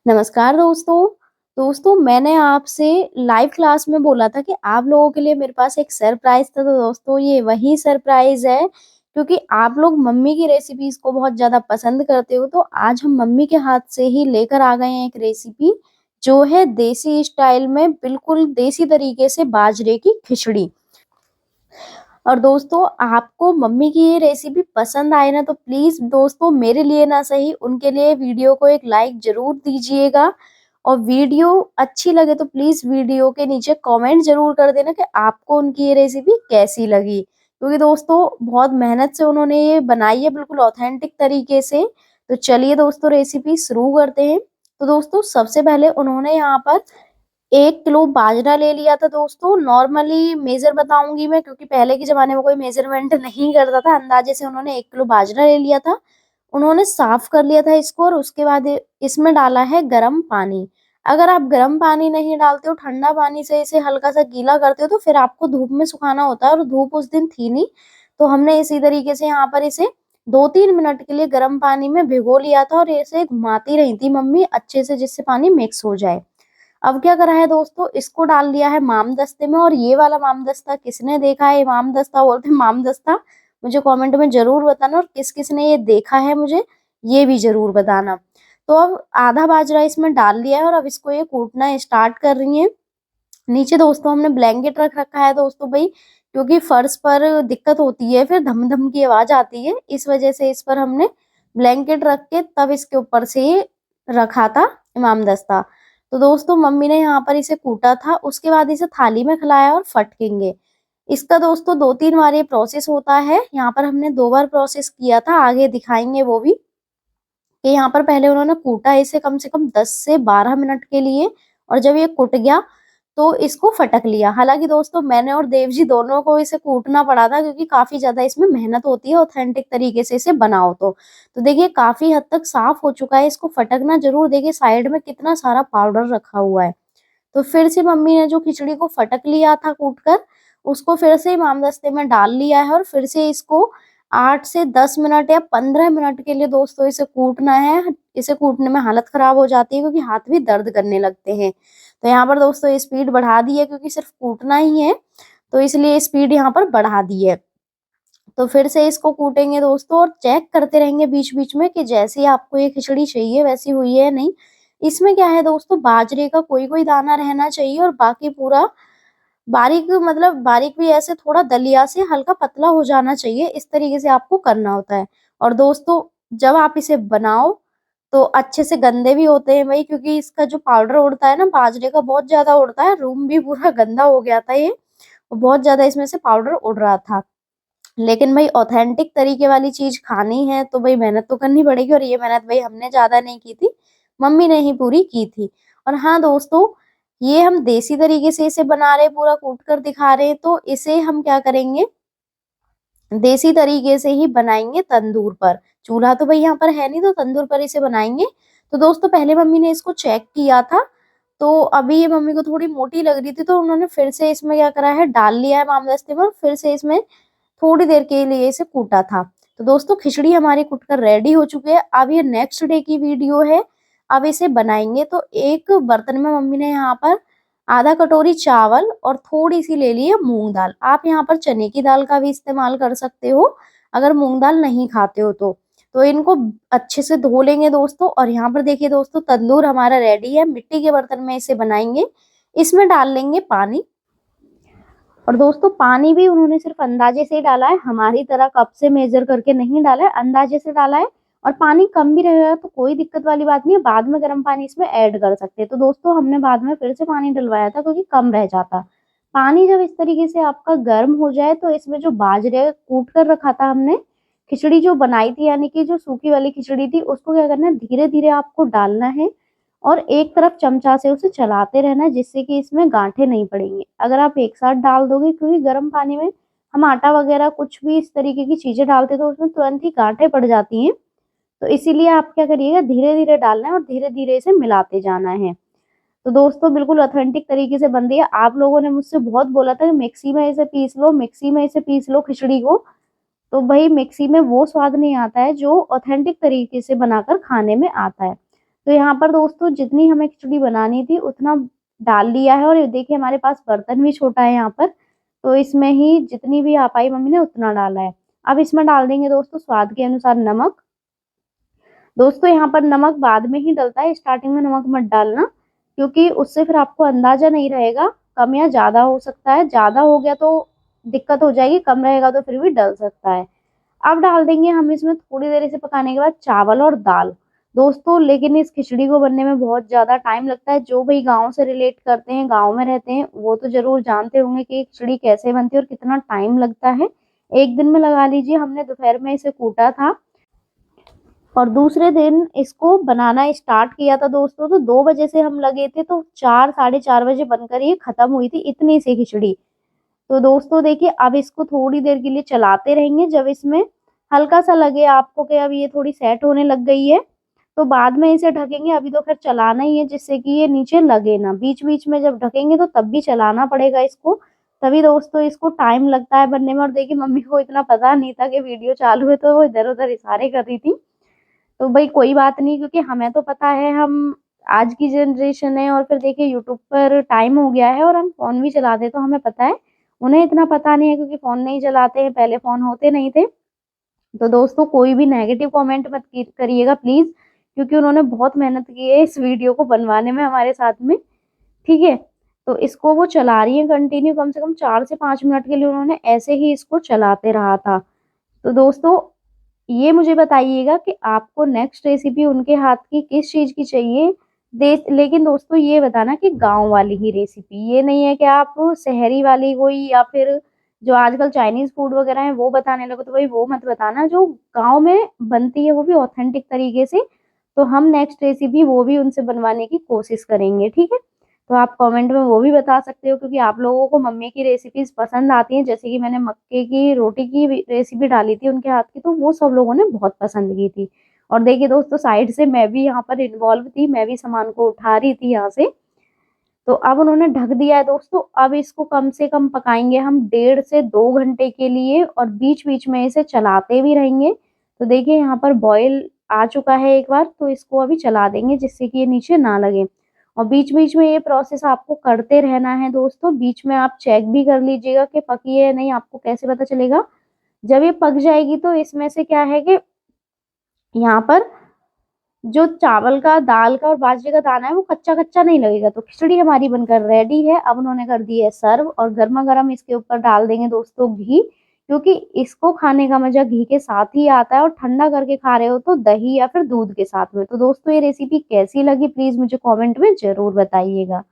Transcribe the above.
नमस्कार दोस्तों। दोस्तों मैंने आपसे लाइव क्लास में बोला था कि आप लोगों के लिए मेरे पास एक सरप्राइज़ था, तो दोस्तों ये वही सरप्राइज़ है क्योंकि आप लोग मम्मी की रेसिपीज़ को बहुत ज़्यादा पसंद करते हो, तो आज हम मम्मी के हाथ से ही लेकर आ गए हैं एक रेसिपी, जो है देसी स्टाइल में बिल्कुल देसी तरीके से बाजरे की खिचड़ी। और दोस्तों आपको मम्मी की ये रेसिपी पसंद आए ना तो प्लीज़ दोस्तों मेरे लिए ना सही उनके लिए वीडियो को एक लाइक ज़रूर दीजिएगा और वीडियो अच्छी लगे तो प्लीज़ वीडियो के नीचे कमेंट ज़रूर कर देना कि आपको उनकी ये रेसिपी कैसी लगी। क्योंकि दोस्तों बहुत मेहनत से उन्होंने ये बनाई है बिल्कुल ऑथेंटिक तरीके से। तो चलिए दोस्तों रेसिपी शुरू करते हैं। तो दोस्तों सबसे पहले उन्होंने यहाँ पर 1 किलो बाजरा ले लिया था दोस्तों। नॉर्मली मेज़र बताऊँगी मैं क्योंकि पहले के ज़माने में कोई मेज़रमेंट नहीं करता था। अंदाज़े से उन्होंने 1 किलो बाजरा ले लिया था। उन्होंने साफ़ कर लिया था इसको और उसके बाद इसमें डाला है गरम पानी। अगर आप गरम पानी नहीं डालते हो, ठंडा पानी से इसे हल्का-सा गीला करते हो तो फिर आपको धूप में सुखाना होता है और धूप उस दिन थी नहीं। तो हमने इसी तरीके से यहाँ पर इसे 2-3 मिनट के लिए गरम पानी में भिगो लिया था और इसे घुमाती रही थी मम्मी अच्छे से जिससे पानी मिक्स हो जाए। अब क्या करा है दोस्तों, इसको डाल दिया है मामदस्ते में और ये वाला मामदस्ता किसने देखा है, मामदस्ता बोलते हैं मामदस्ता, मुझे कमेंट में ज़रूर बताना और किस-किस ने ये देखा है मुझे, ये भी ज़रूर बताना। तो अब आधा बाजरा इसमें डाल दिया है और अब इसको ये कूटना स्टार्ट कर रही हैं। नीचे दोस्तों हमने ब्लैंकेट रख रखा है दोस्तों भई, क्योंकि फर्श पर दिक्कत होती है, फिर धम-धम की आवाज़ आती है, इस वज़ह से इस पर हमने ब्लैंकेट रख के तब इसके ऊपर से ये रखा था इमामदस्ता। तो दोस्तों मम्मी ने यहाँ पर इसे कूटा था, उसके बाद इसे थाली में खिलाया और फटकेंगे। इसका दोस्तों 2-3 बार ये प्रोसेस होता है, यहाँ पर हमने 2 बार प्रोसेस किया था, आगे दिखाएँगे वो भी। कि यहाँ पर पहले उन्होंने कूटा इसे कम से कम 10 से 12 मिनट के लिए और जब ये कुट गया, तो इसको फटक लिया। हालाँकि दोस्तों मैंने और देव जी दोनों को इसे कूटना पड़ा था क्योंकि काफ़ी ज़्यादा इसमें मेहनत होती है ऑथेंटिक तरीके से इसे बनाओ तो। तो देखिए काफ़ी हद तक साफ़ हो चुका है, इसको फटकना ज़रूर देखिए साइड में कितना सारा पाउडर रखा हुआ है। तो फिर से मम्मी ने जो खिचड़ी को फटक लिया था कूटकर, उसको फिर से इमामदस्ते में डाल लिया है और फिर से इसको 8 से 10 मिनट या 15 मिनट के लिए दोस्तों इसे कूटना है। इसे कूटने में हालत खराब हो जाती है क्योंकि हाथ भी दर्द करने लगते हैं। तो यहाँ पर दोस्तों स्पीड बढ़ा दी है क्योंकि सिर्फ़ कूटना ही है, तो इसलिए स्पीड यहाँ पर बढ़ा दी है। तो फिर से इसको कूटेंगे दोस्तों और चेक करते रहेंगे बीच-बीच में कि जैसी आपको ये खिचड़ी चाहिए वैसी हुई है या नहीं। इसमें क्या है दोस्तों बाजरे का कोई-कोई दाना रहना चाहिए और बाकी पूरा बारीक मतलब बारीक भी ऐसे थोड़ा दलिया से हल्का पतला हो जाना चाहिए, इस तरीके से आपको करना होता है। और दोस्तों जब आप इसे बनाओ, तो अच्छे से गंदे भी होते हैं भई क्योंकि इसका जो पाउडर उड़ता है ना बाजरे का बहुत ज़्यादा उड़ता है, रूम भी पूरा गंदा हो गया था ये, और बहुत ज़्यादा इसमें से पाउडर उड़ रहा था। लेकिन भई ऑथेंटिक तरीके वाली चीज़ खानी है तो भई मेहनत तो करनी पड़ेगी और ये मेहनत भई हमने ज़्यादा नहीं की थी, मम्मी ने ही पूरी की थी। और हाँ दोस्तों, ये हम देसी तरीके से इसे बना रहे हैं, पूरा कूट कर दिखा रहे हैं, तो इसे हम क्या करेंगे, देसी तरीके से ही बनाएँगे तंदूर पर। चूल्हा तो भई यहाँ पर है नहीं तो तंदूर पर इसे बनाएँगे। तो दोस्तों पहले मम्मी ने इसको चेक किया था, तो अभी ये मम्मी को थोड़ी मोटी लग रही थी तो उन्होंने फिर से इसमें क्या करा है डाल लिया है इमामदस्ते में और फिर से इसमें थोड़ी देर के लिए इसे कूटा था। तो दोस्तों खिचड़ी हमारी कूट कर रेडी हो चुकी है। अब ये नेक्स्ट डे की वीडियो है। अब इसे बनाएँगे तो एक बर्तन में मम्मी ने यहाँ पर आधा कटोरी चावल और थोड़ी-सी ले ली है मूँग दाल। आप यहाँ पर चने की दाल का भी इस्तेमाल कर सकते हो, अगर मूँग दाल नहीं खाते हो तो। तो इनको अच्छे से धो लेंगे दोस्तों और यहाँ पर देखिए दोस्तों तंदूर हमारा रेडी है। मिट्टी के बर्तन में इसे बनाएँगे। इसमें डाल लेंगे पानी और दोस्तों पानी भी उन्होंने सिर्फ़ अंदाज़े से ही डाला है, हमारी तरह कप से मेज़र करके नहीं डाला है, अंदाज़े से डाला है और पानी कम भी रहेगा तो कोई दिक्कत वाली बात नहीं है, बाद में गर्म पानी इसमें ऐड कर सकते हैं। तो दोस्तों हमने बाद में फिर से पानी डलवाया था क्योंकि कम रह जाता। पानी जब इस तरीके से आपका गर्म हो जाए तो इसमें जो बाजरे कूट कर रखा था हमने, खिचड़ी जो बनाई थी यानी कि जो सूखी वाली खिचड़ी थी उसको क्या करना है धीरे-धीरे आपको डालना है और एक तरफ चमचा से उसे चलाते रहना है जिससे कि इसमें गाँठें नहीं पड़ेंगी। अगर आप एक साथ डाल दोगे क्योंकि गर्म पानी में हम आटा वगैरह कुछ भी इस तरीके की चीज़ें डालते हैं तो उसमें तुरंत ही गाँठें पड़ जाती हैं। तो इसीलिए आप क्या करिएगा धीरे-धीरे डालना है और धीरे-धीरे इसे मिलाते जाना है। तो दोस्तों बिल्कुल ऑथेंटिक तरीके से बन रही है। आप लोगों ने मुझसे बहुत बोला था कि मिक्सी में इसे पीस लो, मिक्सी में इसे पीस लो खिचड़ी को। तो भई मिक्सी में वो स्वाद नहीं आता है जो ऑथेंटिक तरीके से बनाकर खाने में आता है। तो यहाँ पर दोस्तों जितनी हमें खिचड़ी बनानी थी उतना डाल लिया है, और ये देखिए हमारे पास बर्तन भी छोटा है यहाँ पर, तो इसमें ही जितनी भी आ पाई मम्मी ने उतना डाला है। अब इसमें डाल देंगे दोस्तों स्वाद के अनुसार नमक। दोस्तों यहाँ पर नमक बाद में ही डलता है, स्टार्टिंग में नमक मत डालना, क्योंकि उससे फिर आपको अंदाजा नहीं रहेगा, कम या ज्यादा हो सकता है, ज्यादा हो गया तो दिक्कत हो जाएगी, कम रहेगा तो फिर भी डल सकता है। अब डाल देंगे हम इसमें थोड़ी देर इसे पकाने के बाद चावल और दाल। दोस्तों लेकिन इस खिचड़ी को बनने में बहुत ज्यादा टाइम लगता है, जो भाई गांव से रिलेट करते हैं, गांव में रहते हैं, वो तो जरूर जानते होंगे कि खिचड़ी कैसे बनती है और कितना टाइम लगता है। एक दिन में लगा लीजिए, हमने दोपहर में इसे कूटा था और दूसरे दिन इसको बनाना स्टार्ट किया था दोस्तों, तो 2 बजे से हम लगे थे, तो 4 साढ़े 4 बजे बनकर ये खत्म हुई थी, इतनी सी खिचड़ी। तो दोस्तों देखिए अब इसको थोड़ी देर के लिए चलाते रहेंगे, जब इसमें हल्का सा लगे आपको कि अब ये थोड़ी सेट होने लग गई है, तो बाद में इसे ढकेंगे। अभी तो खैर चलाना ही है जिससे कि ये नीचे लगे ना, बीच बीच में जब ढकेंगे तो तब भी चलाना पड़ेगा इसको, तभी दोस्तों इसको टाइम लगता है बनने में। और देखिए मम्मी को इतना पता नहीं था कि वीडियो चालू है, तो वो इधर उधर इशारे कर रही थी। तो भाई कोई बात नहीं, क्योंकि हमें तो पता है, हम आज की जनरेशन है, और फिर देखिए यूट्यूब पर टाइम हो गया है और हम फोन भी चलाते, तो हमें पता है। उन्हें इतना पता नहीं है क्योंकि फोन नहीं चलाते हैं, पहले फोन होते नहीं थे। तो दोस्तों कोई भी नेगेटिव कमेंट मत करिएगा प्लीज, क्योंकि उन्होंने बहुत मेहनत की है इस वीडियो को बनवाने में हमारे साथ में। ठीक है, तो इसको वो चला रही है कंटिन्यू, कम से कम 4 से 5 मिनट के लिए उन्होंने ऐसे ही इसको चलाते रहा था। तो दोस्तों ये मुझे बताइएगा कि आपको नेक्स्ट रेसिपी उनके हाथ की किस चीज की चाहिए। लेकिन दोस्तों ये बताना कि गांव वाली ही रेसिपी, ये नहीं है कि आप शहरी वाली कोई, या फिर जो आजकल चाइनीज फूड वगैरह है वो बताने लगो, तो भाई वो मत बताना, जो गांव में बनती है वो भी ऑथेंटिक तरीके से। तो हम नेक्स्ट रेसिपी वो भी उनसे बनवाने की कोशिश करेंगे, ठीक है। तो आप कमेंट में वो भी बता सकते हो, क्योंकि आप लोगों को मम्मी की रेसिपीज पसंद आती हैं, जैसे कि मैंने मक्के की रोटी की रेसिपी डाली थी उनके हाथ की, तो वो सब लोगों ने बहुत पसंद की थी। और देखिए दोस्तों साइड से मैं भी यहाँ पर इन्वॉल्व थी, मैं भी सामान को उठा रही थी यहाँ से। तो अब उन्होंने ढक दिया है दोस्तों, अब इसको कम से कम पकाएंगे हम 1.5 से 2 घंटे के लिए, और बीच बीच में इसे चलाते भी रहेंगे। तो देखिए यहाँ पर बॉयल आ चुका है एक बार, तो इसको अभी चला देंगे जिससे कि ये नीचे ना लगे। और बीच बीच में ये प्रोसेस आपको करते रहना है दोस्तों, बीच में आप चेक भी कर लीजिएगा कि पकी है या नहीं। आपको कैसे पता चलेगा, जब ये पक जाएगी तो इसमें से क्या है कि यहाँ पर जो चावल का, दाल का और बाजरे का दाना है वो कच्चा कच्चा नहीं लगेगा। तो खिचड़ी हमारी बनकर रेडी है। अब उन्होंने कर दी है सर्व, और गर्मा गर्म इसके ऊपर डाल देंगे दोस्तों घी, क्योंकि इसको खाने का मजा घी के साथ ही आता है, और ठंडा करके खा रहे हो तो दही या फिर दूध के साथ में। तो दोस्तों ये रेसिपी कैसी लगी प्लीज मुझे कमेंट में जरूर बताइएगा।